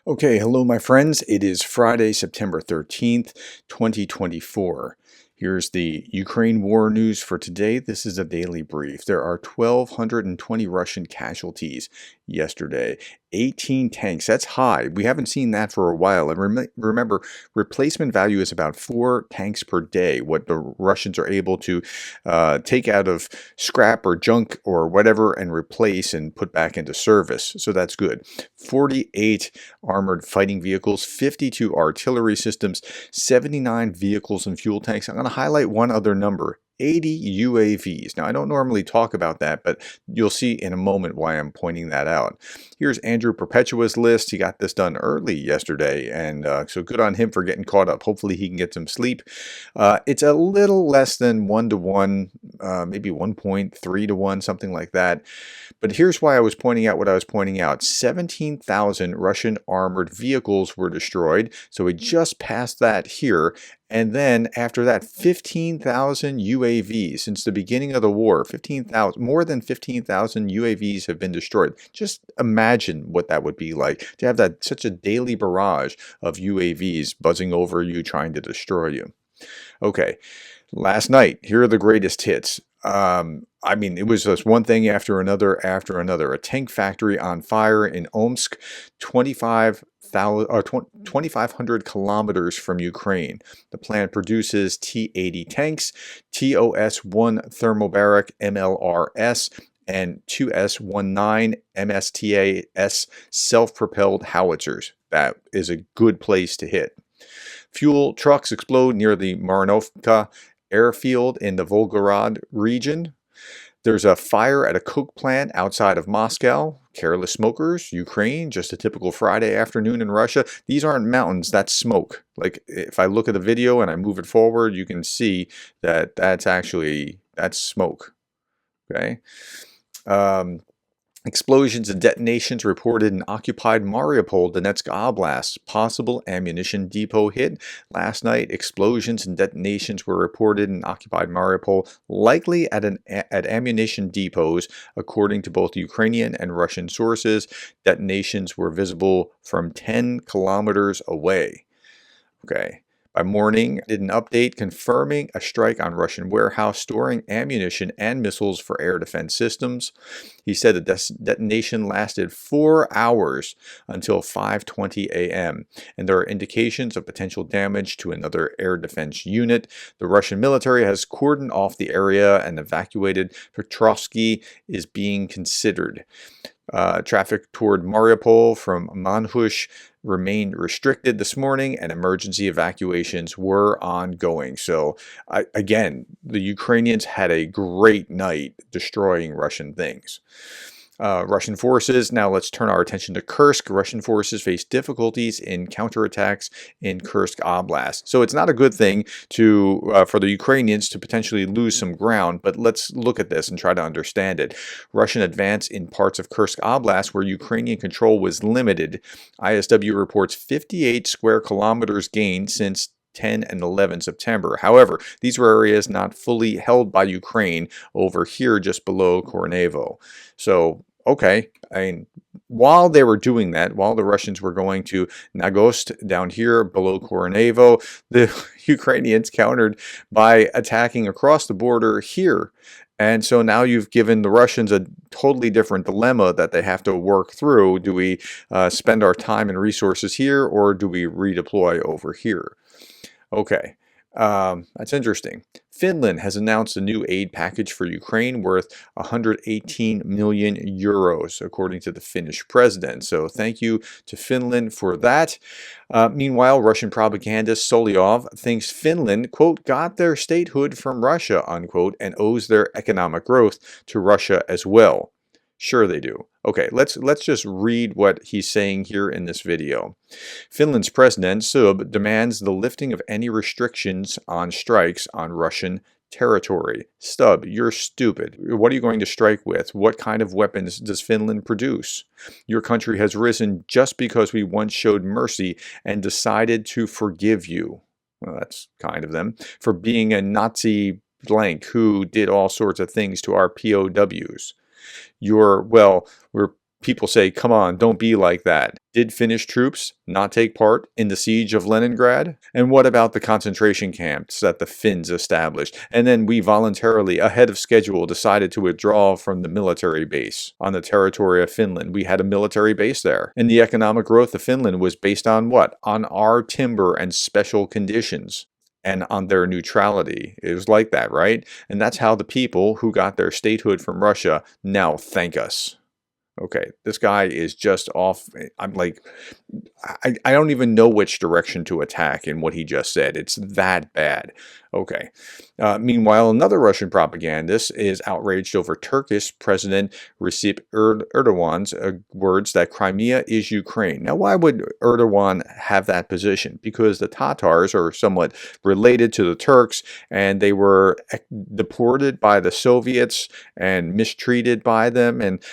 Okay, hello my friends. It is Friday, September 13th, 2024. Here's the Ukraine war news for today. This is a daily brief. There are 1,220 Russian casualties yesterday. 18 tanks. That's high. We haven't seen that for a while. And remember, replacement value is about 4 tanks per day, what the Russians are able to take out of scrap or junk or whatever and replace and put back into service. So that's good. 48 armored fighting vehicles, 52 artillery systems, 79 vehicles and fuel tanks. I'm going to highlight one other number. 80 UAVs. Now, I don't normally talk about that, but you'll see in a moment why I'm pointing that out. Here's Andrew Perpetua's list. He got this done early yesterday, and so good on him for getting caught up. Hopefully he can get some sleep. It's a little less than 1 to 1, maybe 1.3 to 1, something like that. But here's why I was pointing out what I was pointing out. 17,000 Russian armored vehicles were destroyed, so we just passed that here. And then after that, 15,000 UAVs since the beginning of the war. 15,000, more than 15,000 UAVs have been destroyed. Just imagine what that would be like to have that such a daily barrage of UAVs buzzing over you, trying to destroy you. Okay, last night, here are the greatest hits. I mean, it was just one thing after another after another. A tank factory on fire in Omsk, 2,500 kilometers from Ukraine. The plant produces T-80 tanks, TOS-1 thermobaric MLRS, and 2S-19 MSTAS self-propelled howitzers. That is a good place to hit. Fuel trucks explode near the Marinovka airfield in the Volgograd region. There's a fire at a coke plant outside of Moscow. Careless smokers, Ukraine, just a typical Friday afternoon in Russia. These aren't mountains, that's smoke. Like if I look at the video and I move it forward, you can see that that's smoke. Okay. Explosions and detonations reported in occupied Mariupol, Donetsk Oblast. Possible ammunition depot hit. Last night, explosions and detonations were reported in occupied Mariupol, likely at ammunition depots, according to both Ukrainian and Russian sources. Detonations were visible from 10 kilometers away. Okay. By morning, did an update confirming a strike on Russian warehouse storing ammunition and missiles for air defense systems. He said the detonation lasted 4 hours until 5:20 a.m., and there are indications of potential damage to another air defense unit. The Russian military has cordoned off the area and evacuated. Petrovsky is being considered. Traffic toward Mariupol from Manhush remained restricted this morning, and emergency evacuations were ongoing. So, again, the Ukrainians had a great night destroying Russian things. Russian forces, now let's turn our attention to Kursk. Russian forces face difficulties in counterattacks in Kursk Oblast. So it's not a good thing for the Ukrainians to potentially lose some ground, but let's look at this and try to understand it. Russian advance in parts of Kursk Oblast where Ukrainian control was limited. ISW reports 58 square kilometers gained since 10 and 11 September. However, these were areas not fully held by Ukraine over here just below Kornevo. So, okay, I mean, while they were doing that, while the Russians were going to Nagost down here below Kornevo, the Ukrainians countered by attacking across the border here. And so now you've given the Russians a totally different dilemma that they have to work through. Do we spend our time and resources here, or do we redeploy over here? Okay, that's interesting. Finland has announced a new aid package for Ukraine worth 118 million euros, according to the Finnish president. So thank you to Finland for that. Meanwhile, Russian propagandist Solovyev thinks Finland, quote, got their statehood from Russia, unquote, and owes their economic growth to Russia as well. Sure they do. Okay, let's just read what he's saying here in this video. Finland's president, Stubb, demands the lifting of any restrictions on strikes on Russian territory. Stubb, you're stupid. What are you going to strike with? What kind of weapons does Finland produce? Your country has risen just because we once showed mercy and decided to forgive you. Well, that's kind of them. For being a Nazi blank who did all sorts of things to our POWs. We're People say, come on, don't be like that. Did Finnish troops not take part in the siege of Leningrad? And what about the concentration camps that the Finns established? And then we voluntarily, ahead of schedule, decided to withdraw from the military base on the territory of Finland. We had a military base there. And the economic growth of Finland was based on what? On our timber and special conditions, and on their neutrality. It was like that, right? And that's how the people who got their statehood from Russia now thank us. Okay, this guy is just off. I'm like, I don't even know which direction to attack in what he just said. It's that bad. Okay. Meanwhile, another Russian propagandist is outraged over Turkish President Recep Erdogan's words that Crimea is Ukraine. Now, why would Erdogan have that position? Because the Tatars are somewhat related to the Turks, and they were deported by the Soviets and mistreated by them, and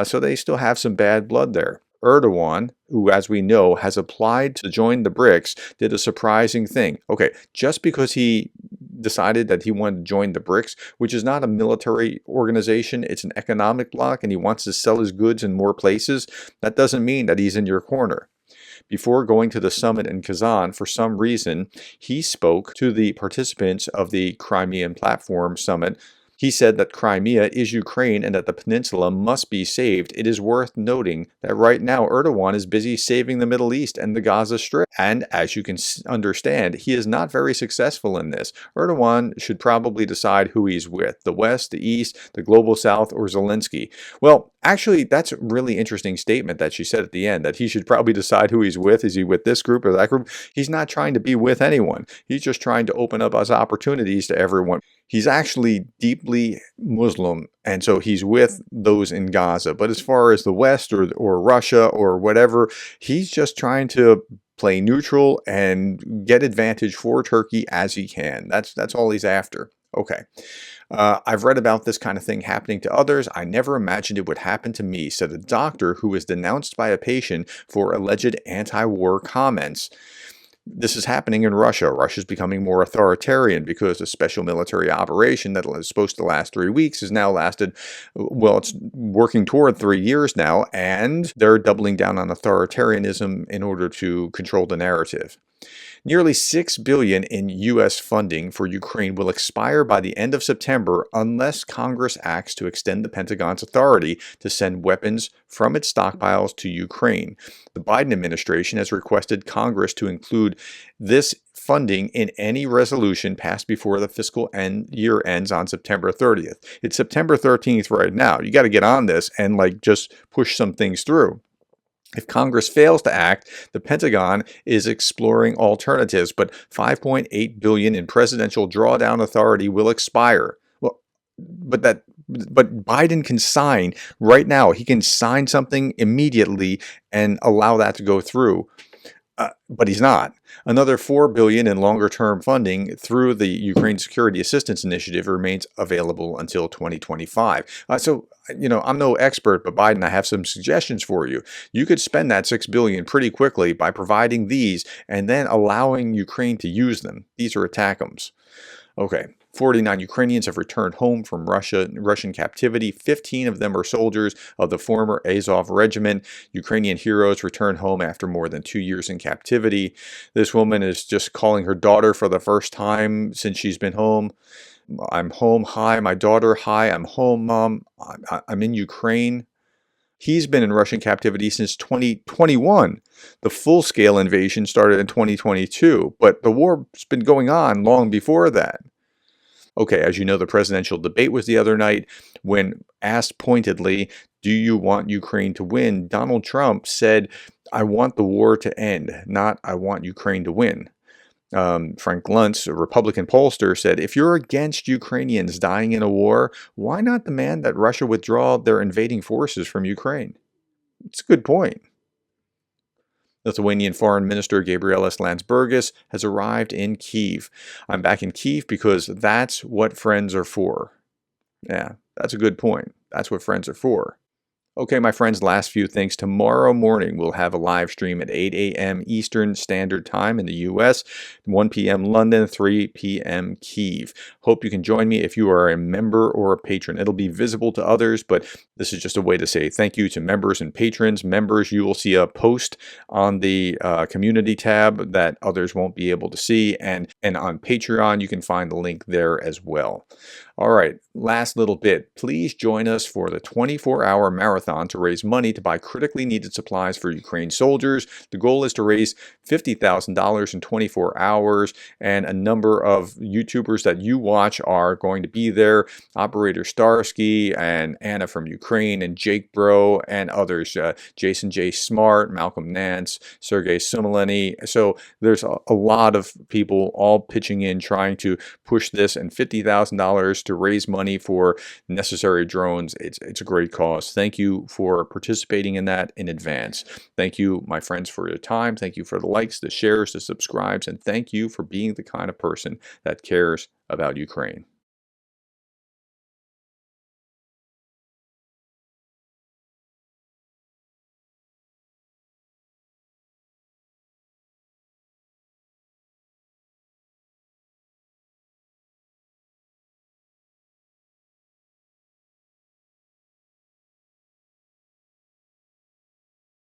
so they still have some bad blood there. Erdogan, who, as we know, has applied to join the BRICS, did a surprising thing. Okay, just because he decided that he wanted to join the BRICS, which is not a military organization, it's an economic bloc, and he wants to sell his goods in more places, that doesn't mean that he's in your corner. Before going to the summit in Kazan, for some reason, he spoke to the participants of the Crimean Platform Summit. He said that Crimea is Ukraine and that the peninsula must be saved. It is worth noting that right now Erdogan is busy saving the Middle East and the Gaza Strip. And as you can understand, he is not very successful in this. Erdogan should probably decide who he's with, the West, the East, the Global South, or Zelensky. Well, actually, that's a really interesting statement that she said at the end, that he should probably decide who he's with. Is he with this group or that group? He's not trying to be with anyone. He's just trying to open up his opportunities to everyone. He's actually deeply Muslim, and so he's with those in Gaza. But as far as the West or Russia or whatever, he's just trying to play neutral and get advantage for Turkey as he can. That's all he's after. Okay. I've read about this kind of thing happening to others. I never imagined it would happen to me, said a doctor who was denounced by a patient for alleged anti-war comments. This is happening in Russia. Russia's becoming more authoritarian because the special military operation that was supposed to last 3 weeks has now lasted, well, it's working toward 3 years now, and they're doubling down on authoritarianism in order to control the narrative. Nearly $6 billion in U.S. funding for Ukraine will expire by the end of September unless Congress acts to extend the Pentagon's authority to send weapons from its stockpiles to Ukraine. The Biden administration has requested Congress to include this funding in any resolution passed before the fiscal year ends on September 30th. It's September 13th right now. You got to get on this and just push some things through. If Congress fails to act, the Pentagon is exploring alternatives, but $5.8 billion in presidential drawdown authority will expire. Well, but Biden can sign right now. He can sign something immediately and allow that to go through. But he's not. Another $4 billion in longer-term funding through the Ukraine Security Assistance Initiative remains available until 2025. I'm no expert, but Biden, I have some suggestions for you. You could spend that $6 billion pretty quickly by providing these and then allowing Ukraine to use them. These are ATACMS. Okay. 49 Ukrainians have returned home from Russian captivity. 15 of them are soldiers of the former Azov regiment. Ukrainian heroes returned home after more than 2 years in captivity. This woman is just calling her daughter for the first time since she's been home. I'm home. Hi, my daughter. Hi, I'm home, Mom. I'm in Ukraine. He's been in Russian captivity since 2021. The full-scale invasion started in 2022, but the war's been going on long before that. Okay, as you know, the presidential debate was the other night. When asked pointedly, do you want Ukraine to win? Donald Trump said, I want the war to end, not I want Ukraine to win. Frank Luntz, a Republican pollster, said, if you're against Ukrainians dying in a war, why not demand that Russia withdraw their invading forces from Ukraine? It's a good point. Lithuanian Foreign Minister Gabrielis Landsbergis has arrived in Kyiv. I'm back in Kyiv because that's what friends are for. Yeah, that's a good point. That's what friends are for. Okay, my friends, last few things. Tomorrow morning, we'll have a live stream at 8 a.m. Eastern Standard Time in the U.S., 1 p.m. London, 3 p.m. Kyiv. Hope you can join me if you are a member or a patron. It'll be visible to others, but this is just a way to say thank you to members and patrons. Members, you will see a post on the community tab that others won't be able to see, and on Patreon, you can find the link there as well. All right, last little bit. Please join us for the 24-hour marathon to raise money to buy critically needed supplies for Ukraine soldiers. The goal is to raise $50,000 in 24 hours, and a number of YouTubers that you watch are going to be there. Operator Starsky and Anna from Ukraine and Jake Bro and others. Jason J. Smart, Malcolm Nance, Sergey Sumileny. So there's a lot of people all pitching in trying to push this, and $50,000 to raise money for necessary drones. It's a great cause. Thank you for participating in that in advance. Thank you, my friends, for your time. Thank you for the likes, the shares, the subscribes, and thank you for being the kind of person that cares about Ukraine.